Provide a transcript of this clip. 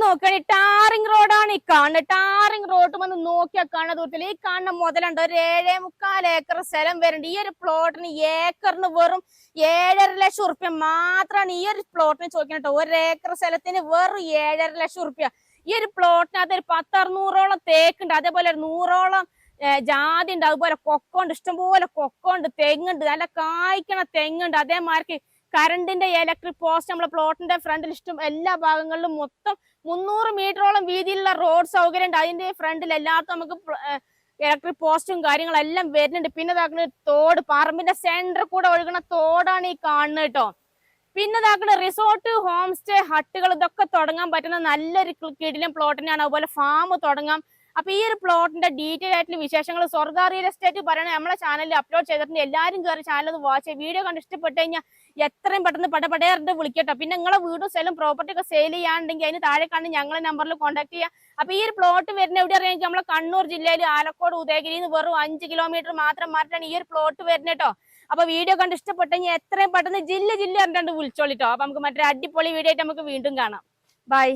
നോക്കുകയാണെങ്കിൽ ടാറിംഗ് റോഡാണ് ഈ കാണുന്നത്. ടാറിംഗ് റോഡ് വന്ന് നോക്കിയാൽ കാണുന്ന ദൂരത്തിൽ ഈ കാണുന്ന മുതലുണ്ട് ഒരു 7.25 ഏക്കർ സ്ഥലം വരുന്നുണ്ട്. ഈ ഒരു പ്ലോട്ടിന് ഏക്കറിന് വെറും 7.5 ലക്ഷം ഉറുപ്പ്യ മാത്രമാണ് ഈ ഒരു പ്ലോട്ടിന് ചോദിക്കുന്നത്. ഒരു ഏക്കർ സ്ഥലത്തിന് വെറും 7.5 ലക്ഷം ഉറുപ്പ്യ. ഈ ഒരു പ്ലോട്ടിനകത്ത് ഒരു 10-600ഓളം തേക്കുണ്ട്, അതേപോലെ ഒരു 100ഓളം ജാതി ഉണ്ട്, അതുപോലെ കൊക്കോണ്ട്, ഇഷ്ടംപോലെ കൊക്കോണ്ട്, തെങ്ങുണ്ട്, നല്ല കായ്ക്കണ തെങ്ങുണ്ട്. അതേമാതിരി കറണ്ടിന്റെ ഇലക്ട്രിക് പോസ്റ്റ് നമ്മളെ പ്ലോട്ടിന്റെ ഫ്രണ്ടിൽ ഇഷ്ടം എല്ലാ ഭാഗങ്ങളിലും മൊത്തം 300 മീറ്ററോളം വീതിയിലുള്ള റോഡ് സൗകര്യം ഉണ്ട്. അതിന്റെ ഫ്രണ്ടിൽ എല്ലാത്തും നമുക്ക് ഇലക്ട്രിക് പോസ്റ്റും കാര്യങ്ങളെല്ലാം വരുന്നുണ്ട്. പിന്നെ ഇതാക്കുന്ന തോട്, പറമ്പിന്റെ സെന്റർ കൂടെ ഒഴുകുന്ന തോടാണ് ഈ കാണുന്നത് കേട്ടോ. പിന്നെ ഇതാക്കുന്ന റിസോർട്ട്, ഹോം സ്റ്റേ, ഹട്ടുകൾ ഇതൊക്കെ തുടങ്ങാൻ പറ്റുന്ന നല്ലൊരു കിടിലൻ പ്ലോട്ടിനാണ്. അതുപോലെ ഫാം തുടങ്ങാം. അപ്പൊ ഈ ഒരു പ്ലോട്ടിന്റെ ഡീറ്റെയിൽ ആയിട്ടുള്ള വിശേഷങ്ങൾ സ്വർഗ റിയൽ എസ്റ്റേറ്റ് പറയണേ നമ്മളെ ചാനലിൽ അപ്ലോഡ് ചെയ്തിട്ടുണ്ട്. എല്ലാവരും കയറി ചാനൽ ഒന്ന് വാച്ച് ചെയ്യുക. വീഡിയോ കണ്ട് ഇഷ്ടപ്പെട്ട് കഴിഞ്ഞാൽ എത്രയും പെട്ടെന്ന് പടപടയാറിട്ട് വിളിക്കട്ടോ. പിന്നെ നിങ്ങളെ വീടും സ്ഥലം പ്രോപ്പർട്ടി ഒക്കെ സെയിൽ ചെയ്യാനുണ്ടെങ്കിൽ അതിന് താഴെ കണ്ട് ഞങ്ങളെ നമ്പറിൽ കോൺടാക്ട് ചെയ്യുക. അപ്പൊ ഈ ഒരു പ്ലോട്ട് വരുന്ന എവിടെ അറിയാമെങ്കിൽ നമ്മളെ കണ്ണൂർ ജില്ലയിൽ ആലക്കോട് ഉദയഗിരിയിൽ നിന്ന് വെറും 5 കിലോമീറ്റർ മാത്രം മാറ്റാണ് ഈ ഒരു പ്ലോട്ട് വരുന്നത് കേട്ടോ. അപ്പൊ വീഡിയോ കണ്ട് ഇഷ്ടപ്പെട്ടെങ്കിൽ എത്രയും പെട്ടെന്ന് ജില്ല അറിഞ്ഞാണ്ട് വിളിച്ചോളിട്ടോ. അപ്പൊ നമുക്ക് മറ്റൊരു അടിപൊളി വീഡിയോ ആയിട്ട് നമുക്ക് വീണ്ടും കാണാം. ബൈ.